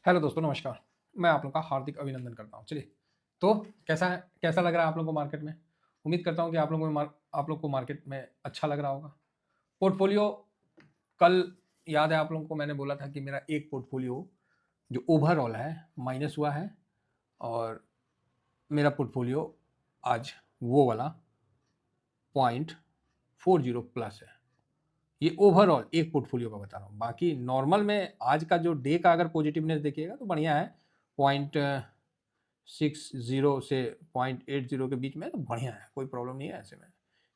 Hello दोस्तों, नमस्कार। मैं आप लोग का हार्दिक अभिनंदन करता हूँ। चलिए, तो कैसा लग रहा है आप लोग को मार्केट में? उम्मीद करता हूँ कि आप लोग को मार्केट में अच्छा लग रहा होगा। पोर्टफोलियो, कल याद है आप लोगों को मैंने बोला था कि मेरा एक पोर्टफोलियो जो ओवरऑल है माइनस हुआ है, और मेरा पोर्टफोलियो आज वो वाला 0.40 प्लस है। ये ओवरऑल एक पोर्टफोलियो का बता रहा हूँ। बाकी नॉर्मल में आज का जो डे का अगर पॉजिटिवनेस देखिएगा तो बढ़िया है। 0.60 से 0.80 के बीच में तो बढ़िया है, कोई प्रॉब्लम नहीं है। ऐसे में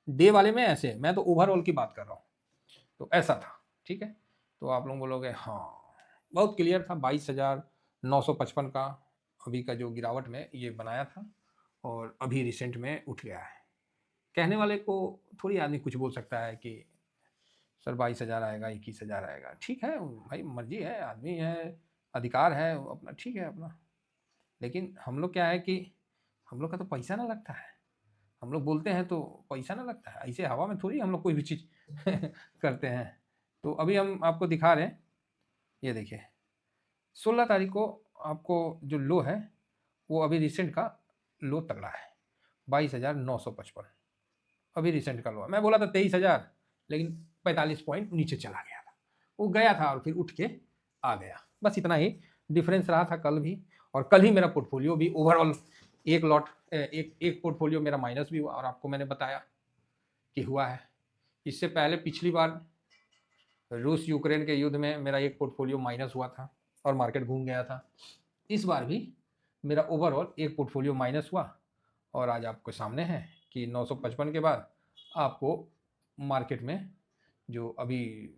डे वाले में ऐसे है, मैं तो ओवरऑल की बात कर रहा हूँ। तो ऐसा था, ठीक है। तो आप लोग बोलोगे हाँ, बहुत क्लियर था। 22,955 का अभी का जो गिरावट में ये बनाया था, और अभी रिसेंट में उठ गया है। कहने वाले को थोड़ी आदमी कुछ बोल सकता है कि सर 22,000 आएगा, 21,000 आएगा। ठीक है भाई, मर्जी है, आदमी है, अधिकार है अपना, ठीक है अपना। लेकिन हम लोग क्या है कि हम लोग का तो पैसा ना लगता है। हम लोग बोलते हैं तो पैसा ना लगता है, ऐसे हवा में थोड़ी हम लोग कोई भी चीज़ करते हैं। तो अभी हम आपको दिखा रहे हैं, ये देखिए 16 तारीख को आपको जो लो है वो अभी रिसेंट का लो तगड़ा है, 22,955। अभी रिसेंट का लो है। मैं बोला था 23,000, लेकिन 45 पॉइंट नीचे चला गया था। वो गया था और फिर उठ के आ गया। बस इतना ही डिफरेंस रहा था कल भी। और कल ही मेरा पोर्टफोलियो भी ओवरऑल एक पोर्टफोलियो मेरा माइनस भी हुआ, और आपको मैंने बताया कि हुआ है। इससे पहले पिछली बार रूस यूक्रेन के युद्ध में मेरा एक पोर्टफोलियो माइनस हुआ था और मार्केट घूम गया था। इस बार भी मेरा ओवरऑल एक पोर्टफोलियो माइनस हुआ, और आज आपके सामने है कि 955 के बाद आपको मार्केट में जो अभी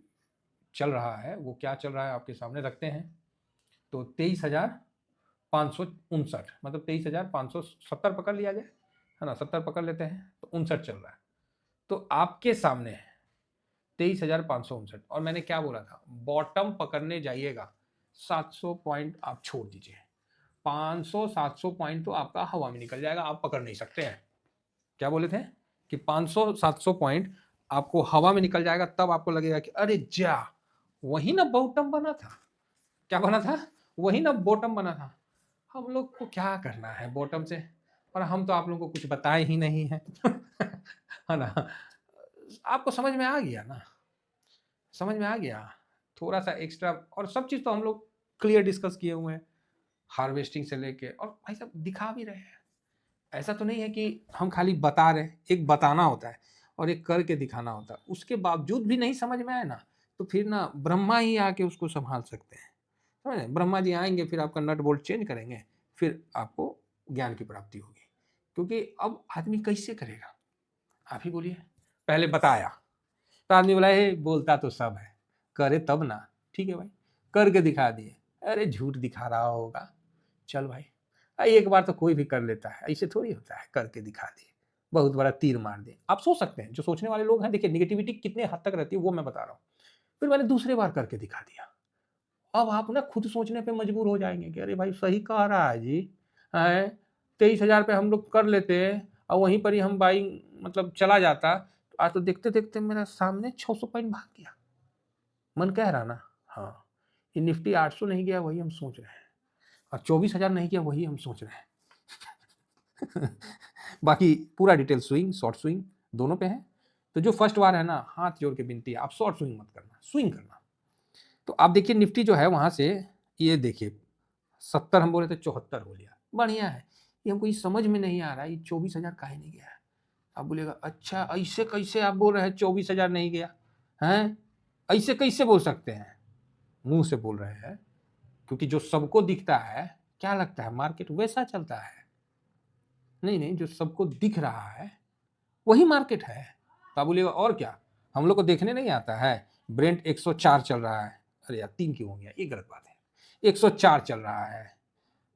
चल रहा है वो क्या चल रहा है आपके सामने रखते हैं। तो 23,559, मतलब 23,570 पकड़ लिया जाए, है ना, 70 पकड़ लेते हैं तो 59 चल रहा है। तो आपके सामने है 23,559। और मैंने क्या बोला था, बॉटम पकड़ने जाइएगा 700 पॉइंट आप छोड़ दीजिए। 500-700 पॉइंट तो आपका हवा में निकल जाएगा, आप पकड़ नहीं सकते हैं। क्या बोले थे कि 500-700 पॉइंट आपको हवा में निकल जाएगा, तब आपको लगेगा कि अरे जा, वही ना बॉटम बना था। क्या बना था? वही ना बॉटम बना था। हम लोग को क्या करना है बॉटम से, और हम तो आप लोगों को कुछ बताए ही नहीं है है ना। आपको समझ में आ गया ना? समझ में आ गया? थोड़ा सा एक्स्ट्रा, और सब चीज़ तो हम लोग क्लियर डिस्कस किए हुए हैं, हार्वेस्टिंग से लेके, और भाई साहब दिखा भी रहे हैं। ऐसा तो नहीं है कि हम खाली बता रहे हैं। एक बताना होता है और एक करके दिखाना होता है। उसके बावजूद भी नहीं समझ में आए ना, तो फिर ना ब्रह्मा ही आके उसको संभाल सकते हैं। समझ रहे? ब्रह्मा जी आएंगे, फिर आपका नट बोल्ट चेंज करेंगे, फिर आपको ज्ञान की प्राप्ति होगी। क्योंकि अब आदमी कैसे करेगा, आप ही बोलिए। पहले बताया तो आदमी बोला हे बोलता तो सब है, करे तब ना। ठीक है भाई, करके दिखा दिए, अरे झूठ दिखा रहा होगा, चल भाई। एक बार तो कोई भी कर लेता है, ऐसे थोड़ी होता है, करके दिखा दिए, बहुत बड़ा तीर मार दिए। आप सोच सकते हैं, जो सोचने वाले लोग हैं, देखिए निगेटिविटी कितने हद तक रहती है वो मैं बता रहा हूँ। फिर मैंने दूसरे बार करके दिखा दिया। अब आप ना खुद सोचने पे मजबूर हो जाएंगे कि अरे भाई सही कह रहा है जी। है 23,000 पे हम लोग कर लेते, और वहीं पर ही हम बाइंग मतलब चला जाता, तो आज तो देखते देखते मेरा सामने 600 पॉइंट भाग गया। मन कह रहा ना, हाँ, ये निफ्टी 800 नहीं गया वही हम सोच रहे हैं, और 24,000 नहीं गया वही हम सोच रहे हैं बाकी पूरा डिटेल स्विंग शॉर्ट स्विंग दोनों पे है। तो जो फर्स्ट बार है ना, हाथ जोड़ के विनती है, आप शॉर्ट स्विंग मत करना, स्विंग करना। तो आप देखिए निफ्टी जो है वहां से, ये देखिए 70 हम बोले थे 74 हो लिया, बढ़िया है। ये हमको ये समझ में नहीं आ रहा है, ये 24,000 काहे नहीं गया। आप बोलेगा अच्छा ऐसे कैसे आप बोल रहे हैं 24,000 नहीं गया, हैं ऐसे कैसे बोल सकते हैं? मुंह से बोल रहे हैं, क्योंकि जो सबको दिखता है, क्या लगता है मार्केट वैसा चलता है? नहीं नहीं, जो सबको दिख रहा है वही मार्केट है। तो आप बोलिएगा और क्या, हम लोग को देखने नहीं आता है? ब्रेंट 104 चल रहा है, अरे यार 3 क्यों हो गया, ये गलत बात है। 104 चल रहा है,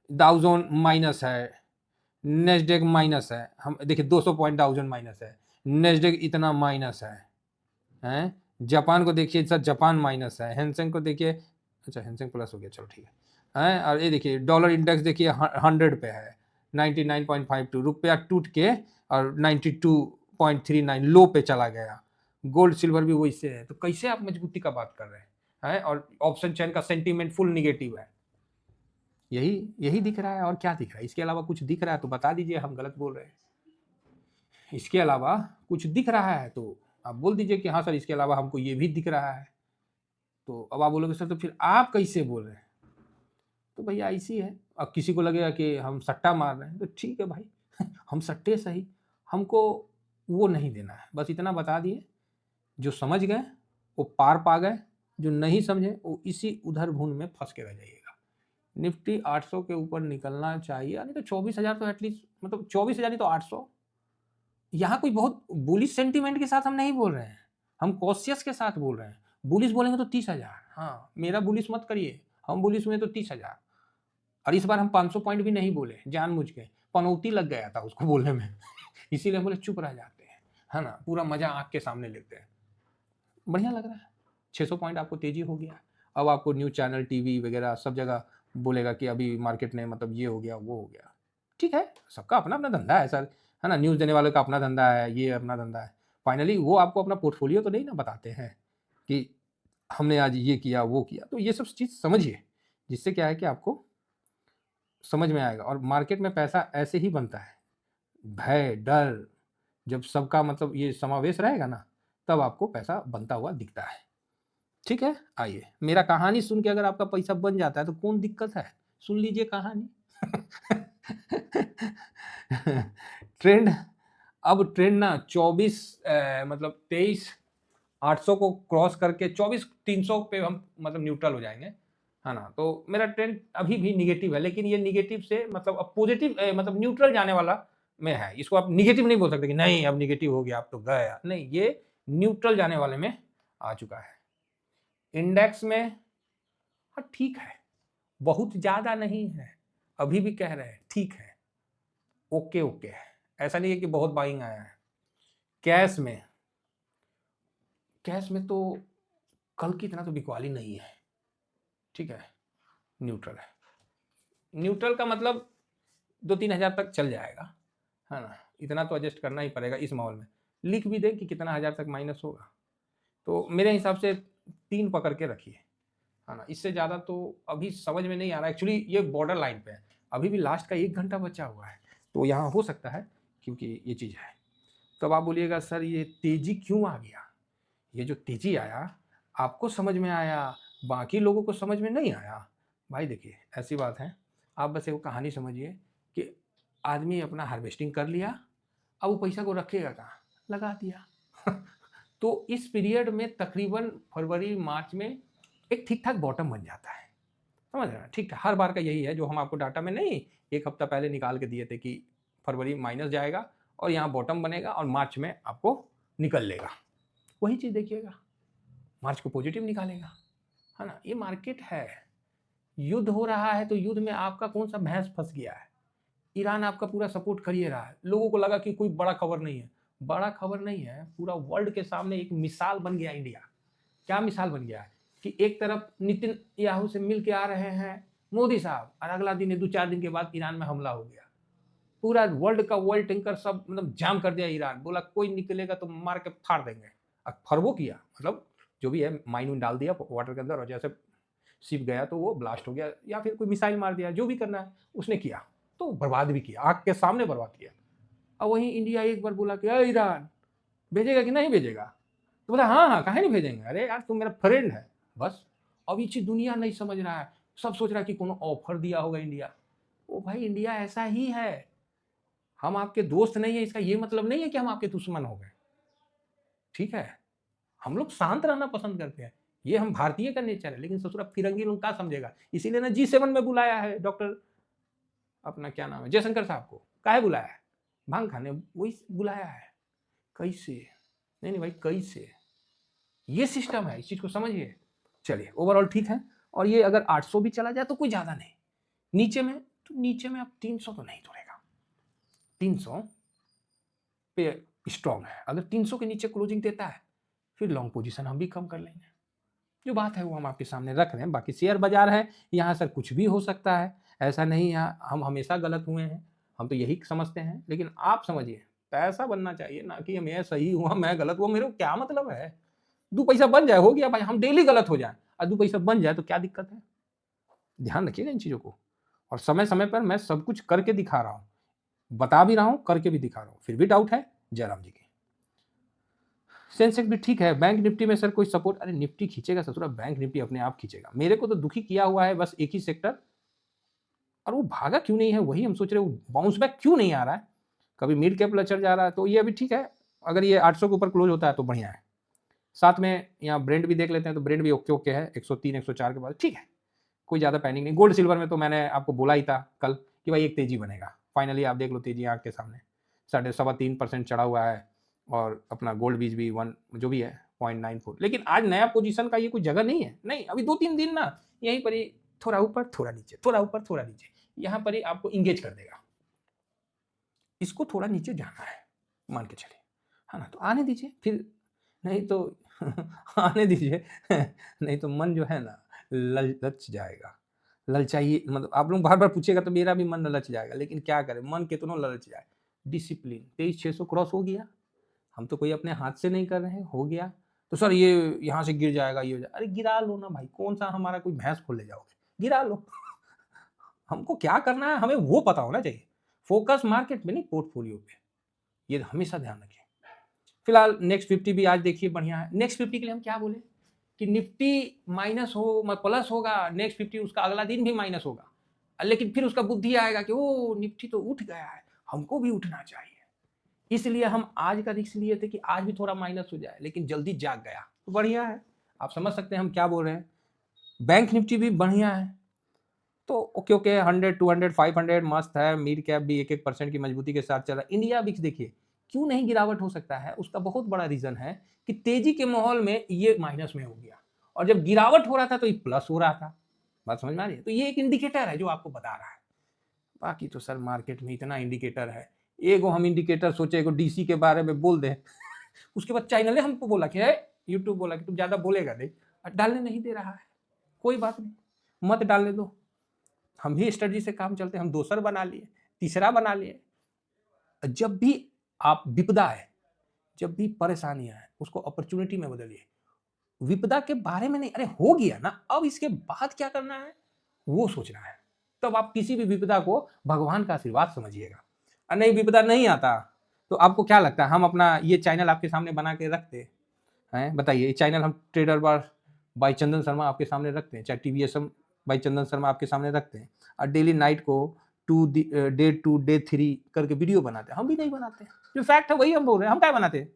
डाउजोन माइनस है, नेस्डेक माइनस है। हम देखिए 200 पॉइंट डाउजोन माइनस है, नेस्डेक इतना माइनस है, हैं? जापान को देखिए सर, जापान माइनस है। हैंसेंग को देखिए, अच्छा हैंसेंग प्लस हो गया, चलो ठीक है, हैं? और ये देखिए डॉलर इंडेक्स देखिए 100 पे है, 99.52 रुपया टूट के, और 92.39 लो पे चला गया। गोल्ड सिल्वर भी वैसे है, तो कैसे आप मजबूती का बात कर रहे हैं? और ऑप्शन चेन का सेंटीमेंट फुल निगेटिव है। यही यही दिख रहा है और क्या दिख रहा है? इसके अलावा कुछ दिख रहा है तो बता दीजिए, हम गलत बोल रहे हैं। इसके अलावा कुछ दिख रहा है तो आप बोल दीजिए कि हाँ सर इसके अलावा हमको ये भी दिख रहा है। तो अब आप बोलोगे सर तो फिर आप कैसे बोल रहे हैं? तो भैया ऐसी है। अब किसी को लगेगा कि हम सट्टा मार रहे हैं, तो ठीक है भाई हम सट्टे सही, हमको वो नहीं देना है। बस इतना बता दिए, जो समझ गए वो पार पा गए, जो नहीं समझे वो इसी उधर भून में फंस के रह जाइएगा। निफ्टी 800 के ऊपर निकलना चाहिए, यानी तो 24,000 तो एटलीस्ट, मतलब 24,000 नहीं तो 800। यहाँ कोई बहुत बुलिश सेंटीमेंट के साथ हम नहीं बोल रहे हैं, हम कॉशियस के साथ बोल रहे हैं। बुलिश बोलेंगे तो 30,000, हाँ मेरा बुलिश मत करिए, हम बुलिश हुए तो 30,000। और इस बार हम 500 पॉइंट भी नहीं बोले, जानबूझ के पनौती लग गया था उसको बोलने में इसीलिए बोले चुप रह जाते हैं, है ना, पूरा मजा आँख के सामने लेते हैं। बढ़िया लग रहा है, 600 पॉइंट आपको तेजी हो गया। अब आपको न्यूज़ चैनल, टीवी वगैरह सब जगह बोलेगा कि अभी मार्केट ने मतलब ये हो गया वो हो गया। ठीक है, सबका अपना अपना धंधा है सर, है ना, न्यूज़ देने वाले का अपना धंधा है, ये अपना धंधा है। फाइनली वो आपको अपना पोर्टफोलियो तो नहीं ना बताते हैं कि हमने आज ये किया वो किया। तो ये सब चीज़ समझिए, जिससे क्या है कि आपको समझ में आएगा। और मार्केट में पैसा ऐसे ही बनता है, भय डर, जब सबका मतलब ये समावेश रहेगा ना, तब आपको पैसा बनता हुआ दिखता है। ठीक है, आइए मेरा कहानी सुन के अगर आपका पैसा बन जाता है तो कौन दिक्कत है, सुन लीजिए कहानी ट्रेंड, अब ट्रेंड ना 24 मतलब 23,800 को क्रॉस करके 24,300 पे हम मतलब न्यूट्रल हो जाएंगे, है ना। तो मेरा ट्रेंड अभी भी निगेटिव है, लेकिन ये निगेटिव से मतलब अब पॉजिटिव मतलब न्यूट्रल जाने वाला में है। इसको आप निगेटिव नहीं बोल सकते कि नहीं अब निगेटिव हो गया अब तो गया, नहीं, ये न्यूट्रल जाने वाले में आ चुका है। इंडेक्स में हाँ ठीक है, बहुत ज़्यादा नहीं है, अभी भी कह रहे हैं ठीक है, ओके ओके है, ऐसा नहीं है कि बहुत बाइंग आया है। कैश में तो कल की इतना तो बिकवाली नहीं है, ठीक है, न्यूट्रल है। न्यूट्रल का मतलब 2-3 हज़ार तक चल जाएगा, है ना, इतना तो एडजस्ट करना ही पड़ेगा इस माहौल में। लिख भी दें कि कितना हज़ार तक माइनस होगा, तो मेरे हिसाब से 3 पकड़ के रखिए, है ना, इससे ज़्यादा तो अभी समझ में नहीं आ रहा। एक्चुअली ये बॉर्डर लाइन पे है, अभी भी लास्ट का 1 घंटा बचा हुआ है, तो यहाँ हो सकता है क्योंकि ये चीज़ है। तो अब आप बोलिएगा सर ये तेज़ी क्यों आ गया? ये जो तेज़ी आया आपको समझ में आया, बाकी लोगों को समझ में नहीं आया। भाई देखिए ऐसी बात है, आप बस एक कहानी समझिए कि आदमी अपना हार्वेस्टिंग कर लिया, अब वो पैसा को रखेगा कहाँ? लगा दिया तो इस पीरियड में तकरीबन फरवरी मार्च में एक ठीक ठाक बॉटम बन जाता है, समझ रहे हैं, ठीक है, हर बार का यही है जो हम आपको डाटा में नहीं 1 हफ्ता पहले निकाल के दिए थे कि फरवरी माइनस जाएगा और यहाँ बॉटम बनेगा और मार्च में आपको निकल लेगा। वही चीज़ देखिएगा, मार्च को पॉजिटिव निकालेगा, है ना। ये मार्केट है, युद्ध हो रहा है तो युद्ध में आपका कौन सा भैंस फंस गया है? ईरान आपका पूरा सपोर्ट कर ही रहा है, लोगों को लगा कि कोई बड़ा खबर नहीं है, बड़ा खबर नहीं है, पूरा वर्ल्ड के सामने एक मिसाल बन गया इंडिया। क्या मिसाल बन गया है कि एक तरफ नितिन याहू से मिल के आ रहे हैं मोदी साहब, और अगला दिन 2-4 दिन के बाद ईरान में हमला हो गया, पूरा वर्ल्ड का वर्ल्ड टैंकर सब मतलब जाम कर दिया ईरान, बोला कोई निकलेगा तो मार के फाड़ देंगे। और फरवो किया, मतलब जो भी है माइन डाल दिया वाटर के अंदर और जैसे शिप गया तो वो ब्लास्ट हो गया, या फिर कोई मिसाइल मार दिया, जो भी करना है उसने किया, तो बर्बाद भी किया, आग के सामने बर्बाद किया। और वहीं इंडिया एक बार बोला कि अरे ईरान भेजेगा कि नहीं भेजेगा, तो बोला हाँ हाँ काहे नहीं भेजेंगे, अरे यार तुम मेरा फ्रेंड है बस। अब ये चीज़ दुनिया नहीं समझ रहा है, सब सोच रहा है कि कोनो ऑफर दिया होगा इंडिया। ओ भाई इंडिया ऐसा ही है, हम आपके दोस्त नहीं है इसका ये मतलब नहीं है कि हम आपके दुश्मन हो गए, ठीक है, हम लोग शांत रहना पसंद करते हैं, ये हम भारतीय का नेचर है। लेकिन ससुरा फिरंगी लोग क्या समझेगा, इसीलिए ना G7 में बुलाया है डॉक्टर अपना क्या नाम है जयशंकर साहब को, काहे बुलाया है, भांग खाने वही बुलाया है। कैसे, नहीं नहीं भाई कैसे, ये सिस्टम है, इस चीज को समझिए। चलिए ओवरऑल ठीक है, और ये अगर 800 भी चला जाए तो कोई ज्यादा नहीं, नीचे में तो नीचे में अब 300 तो नहीं तोड़ेगा, 300 पे स्ट्रॉन्ग है, अगर 300 के नीचे क्लोजिंग देता है फिर लॉन्ग पोजीशन हम भी कम कर लेंगे। जो बात है वो हम आपके सामने रख रहे हैं, बाकी शेयर बाजार है, यहाँ सर कुछ भी हो सकता है, ऐसा नहीं है हम हमेशा गलत हुए हैं, हम तो यही समझते हैं। लेकिन आप समझिए पैसा बनना चाहिए ना कि मैं सही हुआ मैं गलत हुआ, मेरे को क्या मतलब है, 2 पैसा बन जाए हो गया भाई, हम डेली गलत हो जाए और 2 पैसा बन जाए तो क्या दिक्कत है, ध्यान रखिएगा इन चीज़ों को। और समय समय पर मैं सब कुछ करके दिखा रहा हूँ, बता भी रहा हूँ, करके भी दिखा रहा हूँ, फिर भी डाउट है जयराम जी की। सेंसेक्स भी ठीक है। बैंक निफ्टी में सर कोई सपोर्ट? अरे निफ्टी खींचेगा ससुरा, बैंक निफ्टी अपने आप खींचेगा। मेरे को तो दुखी किया हुआ है बस एक ही सेक्टर, और वो भागा क्यों नहीं है, वही हम सोच रहे हैं, बाउंस बैक क्यों नहीं आ रहा है। कभी मिड कैप लचर जा रहा है, तो ये अभी ठीक है, अगर ये 800 के ऊपर क्लोज होता है तो बढ़िया है। साथ में यहाँ ब्रेंड भी देख लेते हैं, तो ब्रेंड भी ओके ओके है, 103 104 के बाद ठीक है, कोई ज़्यादा पैनिक नहीं। गोल्ड सिल्वर में तो मैंने आपको बोला ही था कल कि भाई एक तेजी बनेगा, फाइनली आप देख लो तेजी आँख के सामने, 3.25% चढ़ा हुआ है, और अपना गोल्ड बीज भी 1 जो भी है 0.94। लेकिन आज नया पोजीशन का ये कोई जगह नहीं है, नहीं, अभी 2-3 दिन ना यहीं पर ही थोड़ा ऊपर थोड़ा नीचे, थोड़ा ऊपर थोड़ा नीचे, यहाँ पर ही आपको इंगेज कर देगा। इसको थोड़ा नीचे जाना है, मान के चलिए, है ना, तो आने दीजिए फिर, नहीं तो आने दीजिए नहीं तो मन जो है ना ललच जाएगा। ललचाइए, मतलब आप लोग बार बार पूछेगा तो मेरा भी मन ललच जाएगा, लेकिन क्या करें, मन कितना ललच जाए। डिसिप्लिन 23,600 क्रॉस हो गया, हम तो कोई अपने हाथ से नहीं कर रहे हैं, हो गया तो सर ये यहाँ से गिर जाएगा, ये हो जाएगा, अरे गिरा लो ना भाई, कौन सा हमारा कोई भैंस खोल ले जाओगे, गिरा लो हमको क्या करना है हमें वो पता होना चाहिए। फोकस मार्केट में नहीं, पोर्टफोलियो पे, ये हमेशा ध्यान रखिए। फिलहाल नेक्स्ट 50 भी आज देखिए बढ़िया है। नेक्स्ट 50 के लिए हम क्या बोले कि निफ्टी माइनस हो प्लस होगा, नेक्स्ट 50 उसका अगला दिन भी माइनस होगा, लेकिन फिर उसका बुद्धि आएगा कि ओ निफ्टी तो उठ गया है, हमको भी उठना चाहिए, इसलिए हम आज का रिस्क लिए थे कि आज भी थोड़ा माइनस हो जाए, लेकिन जल्दी जाग गया, तो बढ़िया है। आप समझ सकते हैं हम क्या बोल रहे हैं। बैंक निफ्टी भी बढ़िया है, तो ओके ओके, 100 200 500 मस्त है। मिड कैप भी 1% की मजबूती के साथ चल रहा है। इंडिया विक्स देखिए क्यों नहीं गिरावट हो सकता है, उसका बहुत बड़ा रीजन है कि तेजी के माहौल में ये माइनस में हो गया, और जब गिरावट हो रहा था तो ये प्लस हो रहा था। बात समझ में आ रही है? तो ये एक इंडिकेटर है जो आपको बता रहा है। बाकी तो सर मार्केट में इतना इंडिकेटर है, एगो हम इंडिकेटर सोचे एगो डीसी के बारे में बोल दें उसके बाद चैनल ने हमको बोला कि यूट्यूब बोला कि तुम ज्यादा बोलेगा नहीं, डालने नहीं दे रहा है। कोई बात नहीं, मत डालने दो, हम भी स्ट्रेटजी से काम चलते हैं, हम दूसरा बना लिए, तीसरा बना लिए। जब भी आप विपदा है, जब भी परेशानियां है, उसको अपॉर्चुनिटी में बदलिए। विपदा के बारे में नहीं, अरे हो गया ना, अब इसके बाद क्या करना है वो सोचना है। तब आप किसी भी विपदा को भगवान का आशीर्वाद समझिएगा। और नहीं, विपदा नहीं आता तो आपको क्या लगता है हम अपना ये चैनल आपके सामने बना के रखते हैं? बताइए, ये चैनल हम ट्रेडर बार बाई चंदन शर्मा आपके सामने रखते हैं, चाहे टीवीएसएम बाई चंदन शर्मा आपके सामने रखते हैं, और डेली नाइट को डे 2 डे 3 करके वीडियो बनाते हैं? हम भी नहीं बनाते, जो फैक्ट है वही हम बोल रहे हैं, हम क्या बनाते हैं।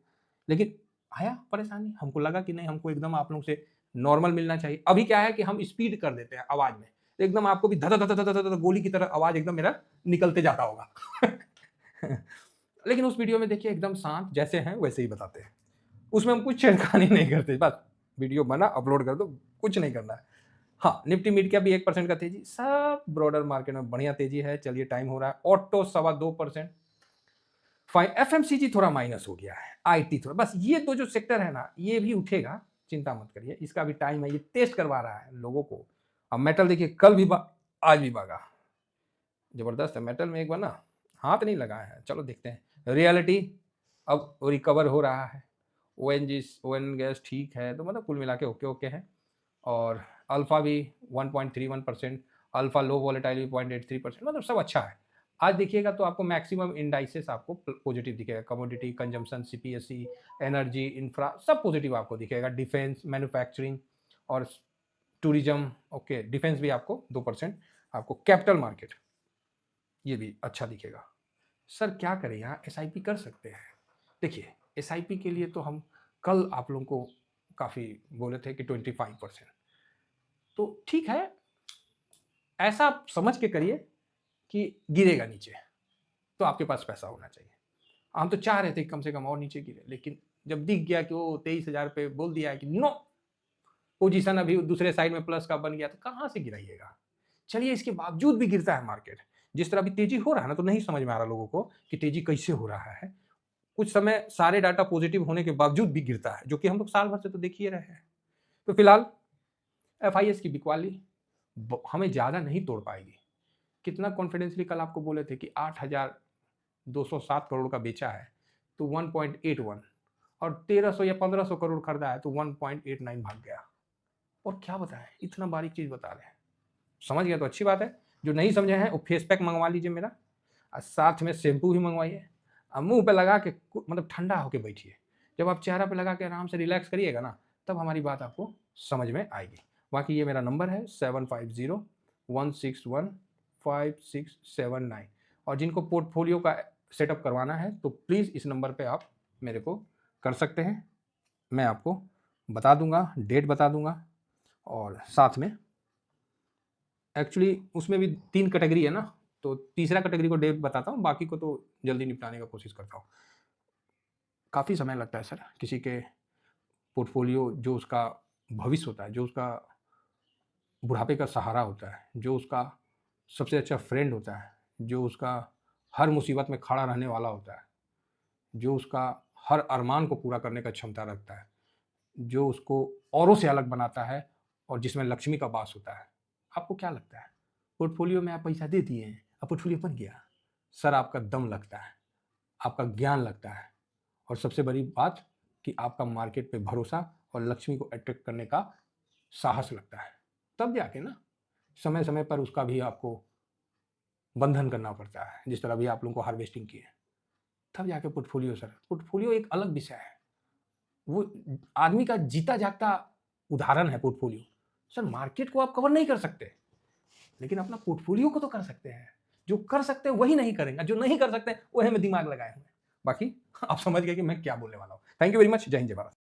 लेकिन आया परेशानी, हमको लगा कि नहीं, हमको एकदम आप लोगों से नॉर्मल मिलना चाहिए। अभी क्या है कि हम स्पीड कर देते हैं आवाज में, एकदम आपको भी धदा धदा धदा धदा गोली की तरह आवाज एकदम मेरा निकलते जाता होगा लेकिन उस वीडियो में देखिए एकदम शांत, जैसे हैं वैसे ही बताते हैं, उसमें हम कुछ छेड़खानी नहीं करते, बस वीडियो बना अपलोड कर दो, कुछ नहीं करना है। हाँ, निफ्टी मिड कैप भी 1% का तेजी, सब ब्रॉडर मार्केट में बढ़िया तेजी है। चलिए टाइम हो रहा है। Auto 2.25%, fine. एफएमसीजी थोड़ा माइनस हो गया है, आईटी थोड़ा, बस ये दो जो सेक्टर है ना ये भी उठेगा, चिंता मत करिए, इसका भी टाइम है, ये टेस्ट करवा रहा है लोगों को। अब मेटल देखिए कल भी आज भी भागा, जबरदस्त है। मेटल में एक बार ना हाथ नहीं लगाया है, चलो देखते हैं रियलिटी। अब रिकवर हो रहा है, ओएन गैस ठीक है, तो मतलब कुल मिला के ओके ओके है। और अल्फा भी 1.31%, अल्फा लो वॉलेटाइल 0.83%, मतलब सब अच्छा है। आज देखिएगा तो आपको मैक्सिमम इंडाइसेस आपको पॉजिटिव दिखेगा, commodity, consumption, CPSC, energy, infra, सब पॉजिटिव आपको दिखेगा। डिफेंस, मैन्युफैक्चरिंग और टूरिज्म ओके, डिफेंस भी आपको 2%, आपको कैपिटल मार्केट ये भी अच्छा दिखेगा। सर क्या करें, यहाँ एसआईपी कर सकते हैं। देखिए एसआईपी के लिए तो हम कल आप लोगों को काफ़ी बोले थे कि 25%, तो ठीक है, ऐसा आप समझ के करिए कि गिरेगा नीचे, तो आपके पास पैसा होना चाहिए। हम तो चाह रहे थे कम से कम और नीचे गिरे, लेकिन जब दिख गया कि वो 23,000 पे बोल दिया है कि नो, पोजीशन अभी दूसरे साइड में प्लस का बन गया, तो कहाँ से गिराइएगा। चलिए इसके बावजूद भी गिरता है मार्केट, जिस तरह अभी तेजी हो रहा है ना, तो नहीं समझ में आ रहा लोगों को कि तेजी कैसे हो रहा है। कुछ समय सारे डाटा पॉजिटिव होने के बावजूद भी गिरता है, जो कि हम लोग साल भर से तो देख ही रहे हैं। तो फिलहाल एफआईएस की बिकवाली हमें ज़्यादा नहीं तोड़ पाएगी। कितना कॉन्फिडेंसली कल आपको बोले थे कि 8,207 करोड़ का बेचा है तो 1.81, और 1,300 या 1,500 करोड़ खरीदा है तो 1.89 भाग गया। और क्या बताएं, इतना बारीक चीज़ बता रहे हैं, समझ गया तो अच्छी बात है। जो नहीं समझे हैं वो फेस पैक मंगवा लीजिए मेरा, और साथ में शैम्पू भी मंगवाइए, और मुंह पे लगा के मतलब ठंडा होके बैठिए। जब आप चेहरा पे लगा के आराम से रिलैक्स करिएगा ना, तब हमारी बात आपको समझ में आएगी। बाकी ये मेरा नंबर है 7501615679, और जिनको पोर्टफोलियो का सेटअप करवाना है तो प्लीज़ इस नंबर पे आप मेरे को कर सकते हैं। मैं आपको बता दूंगा, डेट बता दूंगा, और साथ में एक्चुअली उसमें भी 3 कैटेगरी है ना, तो तीसरा कैटेगरी को डेट बताता हूँ, बाकी को तो जल्दी निपटाने का कोशिश करता हूँ। काफ़ी समय लगता है सर किसी के पोर्टफोलियो, जो उसका भविष्य होता है, जो उसका बुढ़ापे का सहारा होता है, जो उसका सबसे अच्छा फ्रेंड होता है, जो उसका हर मुसीबत में खड़ा रहने वाला होता है, जो उसका हर अरमान को पूरा करने का क्षमता रखता है, जो उसको औरों से अलग बनाता है, और जिसमें लक्ष्मी का वास होता है। आपको क्या लगता है, पोर्टफोलियो में आप पैसा दे दिए हैं, अब पोर्टफोलियो बन गया? सर आपका दम लगता है, आपका ज्ञान लगता है, और सबसे बड़ी बात कि आपका मार्केट पे भरोसा और लक्ष्मी को अट्रैक्ट करने का साहस लगता है। तब जाके ना समय समय पर उसका भी आपको बंधन करना पड़ता है, जिस तरह भी आप लोगों को हार्वेस्टिंग की है, तब जाके पोर्टफोलियो। सर पोर्टफोलियो एक अलग विषय है, वो आदमी का जीता जागता उदाहरण है पोर्टफोलियो। सर मार्केट को आप कवर नहीं कर सकते, लेकिन अपना पोर्टफोलियो को तो कर सकते हैं। जो कर सकते हैं वही नहीं करेंगे, जो नहीं कर सकते वही में दिमाग लगाए हुए। बाकी आप समझ गए कि मैं क्या बोलने वाला हूँ। Thank you very much. जय हिंद, जय भारत।